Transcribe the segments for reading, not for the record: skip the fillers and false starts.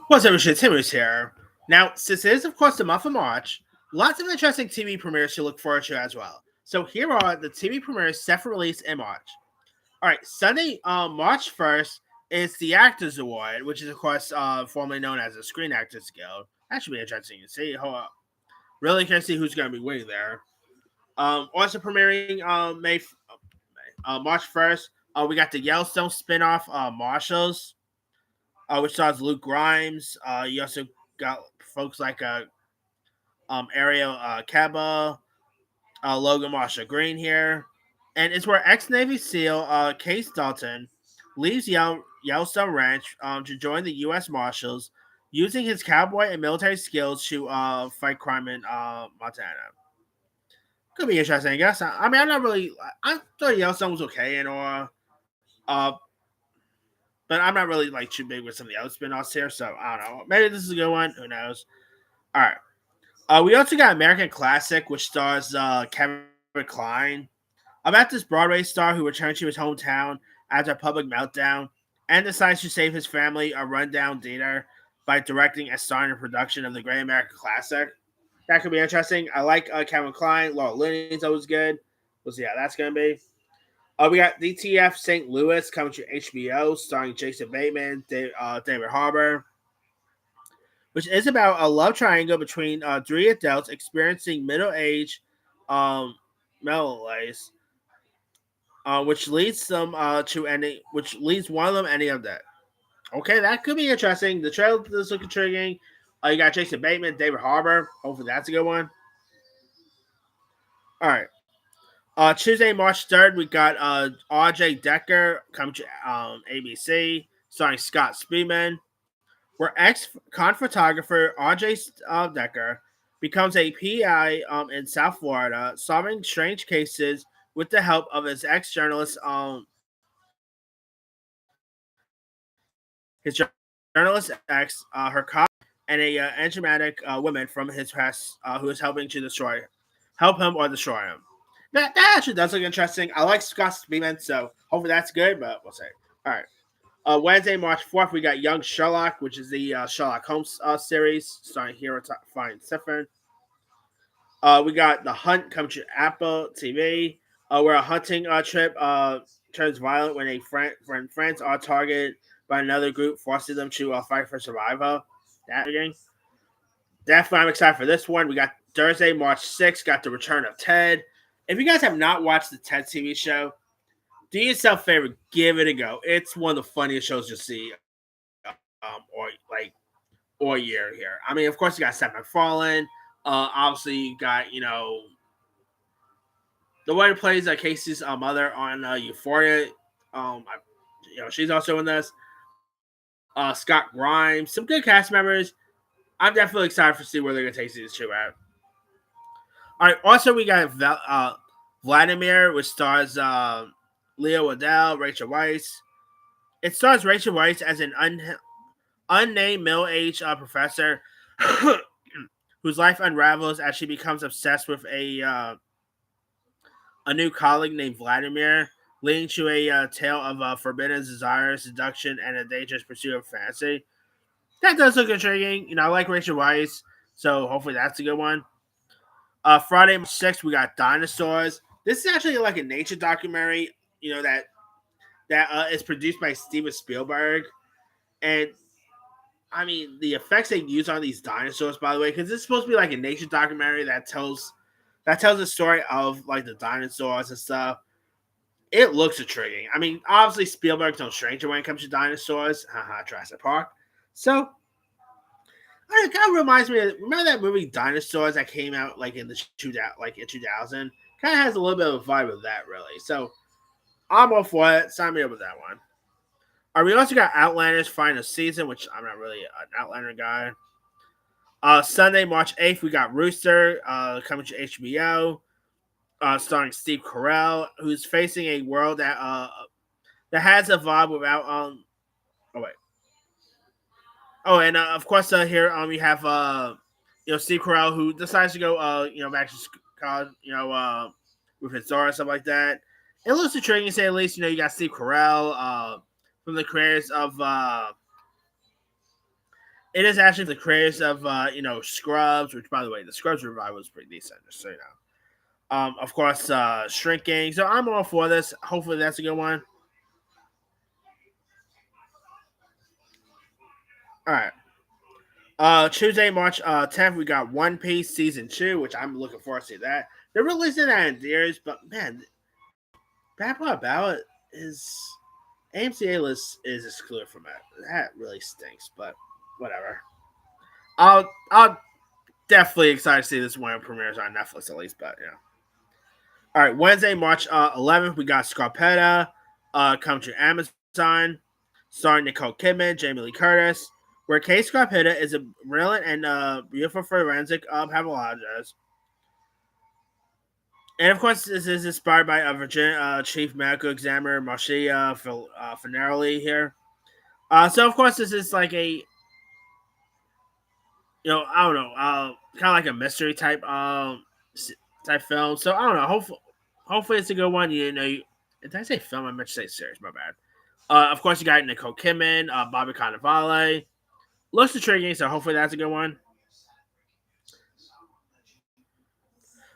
What's up, shit? Timmy's here. Now, since it is, of course, the month of March, lots of interesting TV premieres to look forward to as well. So here are the TV premieres set for release in March. All right, Sunday, March 1st is the Actors Award, which is, of course, formerly known as the Screen Actors Guild. That should be interesting to see. Hold up. Really can't see who's going to be winning there. Also premiering March 1st, we got the Yellowstone spinoff, Marshalls, which stars Luke Grimes. You also got folks like Ariel Kaba, Logan Marshall Green here. And it's where ex Navy SEAL Case Dalton leaves Yellowstone Ranch to join the U.S. Marshals, using his cowboy and military skills to fight crime in Montana. Could be interesting, I guess. I mean, I'm not really. I thought Yellowstone was okay and all, but I'm not really like too big with some of the other spin-offs here. So I don't know. Maybe this is a good one. Who knows? All right. We also got American Classic, which stars Kevin Kline, about this Broadway star who returns to his hometown after a public meltdown and decides to save his family a rundown theater by directing and starring a production of the Great American Classic. That could be interesting. I like Kevin Kline. Laura Linney's always good. We'll see how that's going to be. We got DTF St. Louis coming to HBO, starring Jason Bateman, David Harbour, which is about a love triangle between three adults experiencing middle age malaise, which leads them which leads one of them any of that. Okay, that could be interesting. The trailer does look intriguing. You got Jason Bateman, David Harbour. Hopefully that's a good one. All right. Tuesday, March 3rd, we got R.J. Decker coming to ABC, starring Scott Speedman, where ex-con photographer R.J. Decker becomes a PI in South Florida, solving strange cases with the help of his ex-journalist, his journalist ex, her colleague, and a enigmatic woman from his past who is helping to help him or destroy him. That actually does look interesting. I like Scott Speedman, so hopefully that's good, but we'll see. All right. Wednesday, March 4th, we got Young Sherlock, which is the Sherlock Holmes series, starring Hero Fine Siffern. We got The Hunt coming to Apple TV, where a hunting trip turns violent when friends are targeted by another group, forcing them to fight for survival. That again. Definitely, I'm excited for this one. We got Thursday, March 6th, got the return of Ted. If you guys have not watched the Ted TV show, do yourself a favor, give it a go. It's one of the funniest shows you'll see, or year here. I mean, of course, you got Seth MacFarlane. Obviously, you got the one who plays Casey's mother on Euphoria. She's also in this. Scott Grimes, some good cast members. I'm definitely excited to see where they're gonna take this show out. All right. Also, we got Vladimir, which stars Leo Waddell, Rachel Weisz. It stars Rachel Weisz as an unnamed middle-aged professor whose life unravels as she becomes obsessed with a new colleague named Vladimir, leading to a tale of forbidden desire, seduction, and a dangerous pursuit of fantasy. That does look intriguing. I like Rachel Weisz, so hopefully that's a good one. Friday, March 6th, we got Dinosaurs. This is actually like a nature documentary, that is produced by Steven Spielberg. And I mean, the effects they use on these dinosaurs, by the way, because it's supposed to be like a nature documentary that tells the story of like the dinosaurs and stuff. It looks intriguing. I mean, obviously Spielberg's no stranger when it comes to dinosaurs. Haha, Jurassic Park. So it kind of reminds me of, remember that movie Dinosaurs that came out like in 2000? Kind of has a little bit of a vibe of that, really. So I'm all for it. Sign me up with that one. We also got Outlander's final season, which I'm not really an Outlander guy. Sunday, March 8th, we got Rooster coming to HBO, starring Steve Carell, who's facing a world that has evolved without Oh wait. Oh, and of course here we have Steve Carell, who decides to go back to college with his daughter and stuff like that. It looks intriguing to say at least. You got Steve Carell from the creators of It is actually the creators of Scrubs, which by the way, the Scrubs revival was pretty decent, just so you know. Of course, Shrinking. So I'm all for this. Hopefully, that's a good one. All right. Tuesday, March 10th, we got One Piece season 2, which I'm looking forward to see that. They're releasing that in theaters, but man, bad part about it is AMC A list is excluded from it. That really stinks, but whatever. I'll definitely excited to see this one premieres on Netflix at least, but yeah. All right, Wednesday, March 11th, we got Scarpetta come to Amazon, starring Nicole Kidman, Jamie Lee Curtis, where Kate Scarpetta is a brilliant and beautiful forensic pathologist. And of course, this is inspired by Virginia Chief Medical Examiner Marcia Finarelli here. So of course, this is like a I don't know, kind of like a mystery type film. So I don't know. Hopefully it's a good one. Did I say film? I meant to say series. My bad. Of course, you got Nicole Kidman, Bobby Cannavale. Looks intriguing, so hopefully that's a good one.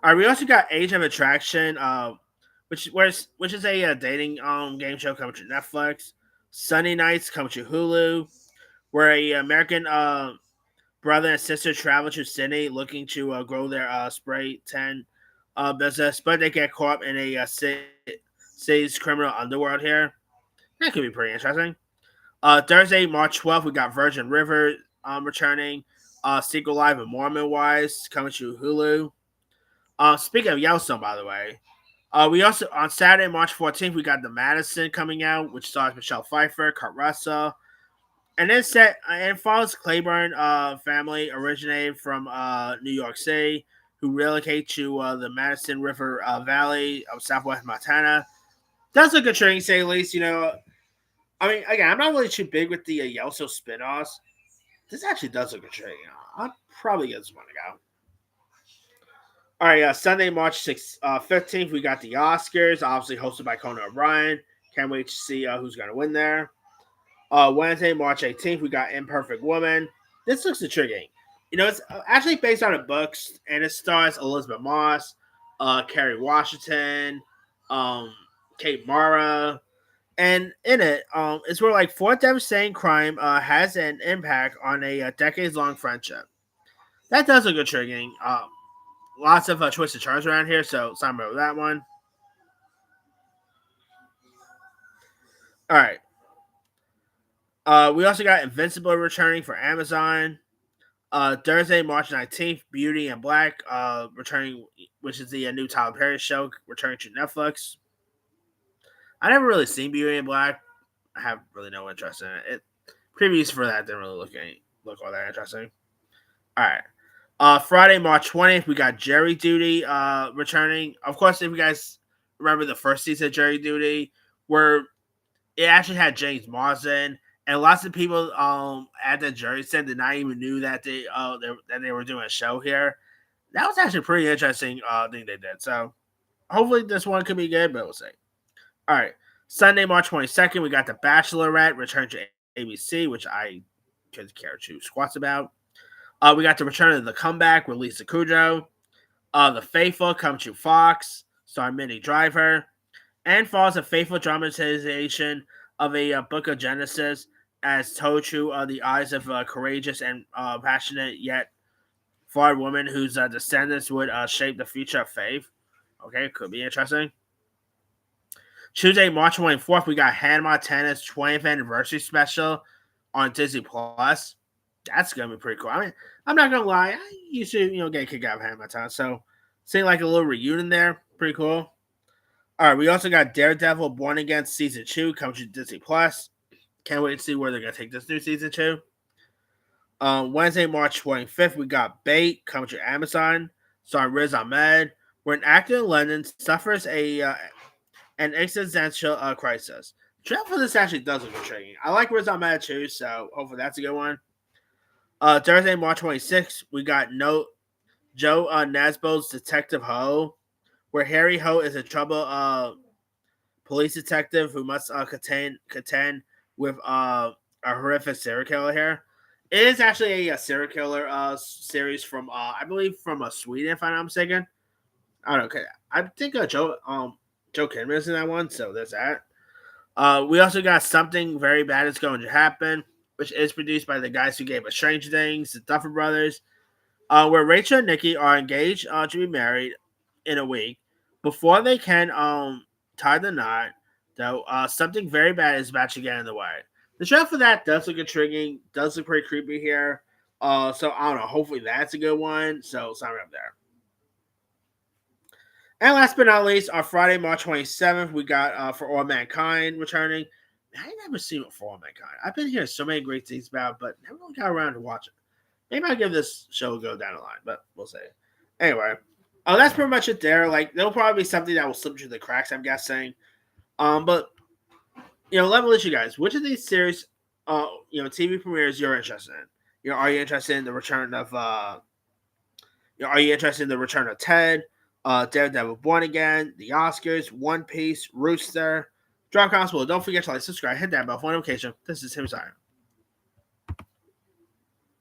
All right, we also got Age of Attraction, which is a dating game show coming to Netflix. Sunday Nights coming to Hulu, where a American brother and sister travel to Sydney looking to grow their spray tan business, but they get caught in a city's criminal underworld here. That could be pretty interesting. Thursday, March 12th, we got Virgin River returning. Sequel Live and Mormon Wise coming to Hulu. Speaking of Yellowstone, by the way, we also on Saturday, March 14th, we got The Madison coming out, which stars Michelle Pfeiffer, Kurt Russell, and then and follows Claiborne family originated from New York City, who relocate to the Madison River Valley of Southwest Montana. That's a good training, say at least. I mean, again, I'm not really too big with the Yellowstone spin-offs. This actually does look intriguing. I'll probably get this one to go. All right, Sunday, March 15th, we got the Oscars, obviously hosted by Conan O'Brien. Can't wait to see who's going to win there. Wednesday, March 18th, we got Imperfect Woman. This looks intriguing. It's actually based on the books, and it stars Elizabeth Moss, Kerry Washington, Kate Mara, and in it, it's where like four devastating crime has an impact on a decades-long friendship. That does look intriguing. Lots of twisted turns around here, so sorry about that one. All right. We also got Invincible returning for Amazon. Thursday, March 19th, Beauty and Black returning, which is the new Tyler Perry show, returning to Netflix. I never really seen Beauty and Black. I have really no interest in it. Previews for that didn't really look all that interesting. All right. Friday, March 20th, we got Jerry Duty returning. Of course, if you guys remember the first season of Jerry Duty, where it actually had James Marsden, and lots of people at the jury said did not even knew that they were doing a show here. That was actually a pretty interesting thing they did. So hopefully this one could be good, but we'll see. All right. Sunday, March 22nd, we got The Bachelorette return to ABC, which I could care two squats about. We got the return of The Comeback with Lisa Kudrow. The Faithful come to Fox, starring Minnie Driver, and follows a faithful dramatization of a book of Genesis as told through the eyes of a courageous and passionate yet flawed woman whose descendants would shape the future of faith. Okay, could be interesting. Tuesday, March 24th, we got Hannah Montana's 20th anniversary special on Disney Plus. That's gonna be pretty cool. I mean, I'm not gonna lie, I used to get a kick out of Hannah Montana, so seeing like a little reunion there, pretty cool. All right, we also got Daredevil Born Again season 2 coming to Disney Plus. Can't wait to see where they're gonna take this new season 2. Wednesday, March 25th, we got Bait coming to Amazon, starring Riz Ahmed, where an actor in London suffers an existential crisis. The trailer for this actually does look intriguing. I like Riz Ahmed too, so hopefully that's a good one. Thursday, March 26th, we got Joe Nesbo's Detective Ho, where Harry Ho is a trouble police detective who must contend with a horrific serial killer here. It is actually a serial killer series from I believe from Sweden, if I'm not mistaken. I don't know. Okay, I think Joe Kidman is in that one, so there's that. We also got Something Very Bad Is Going to Happen, which is produced by the guys who gave us Stranger Things, the Duffer Brothers, where Rachel and Nikki are engaged to be married in a week. Before they can tie the knot, though, something very bad is about to get in the way. The trailer for that does look intriguing, does look pretty creepy here. So I don't know. Hopefully that's a good one. So sign me up there. And last but not least, on Friday, March 27th, we got For All Mankind returning. I never seen it For All Mankind. I've been hearing so many great things about it, but never really got around to watch it. Maybe I'll give this show a go down the line, but we'll see. Anyway, that's pretty much it there. Like, there'll probably be something that will slip through the cracks, I'm guessing. But, let me let you guys, which of these series, TV premieres you're interested in? Are you interested in the return of, are you interested in the return of Ted? Daredevil Born Again, The Oscars, One Piece, Rooster, Drop Gospel. Don't forget to like, subscribe, hit that bell for notification. This is Tim Simon.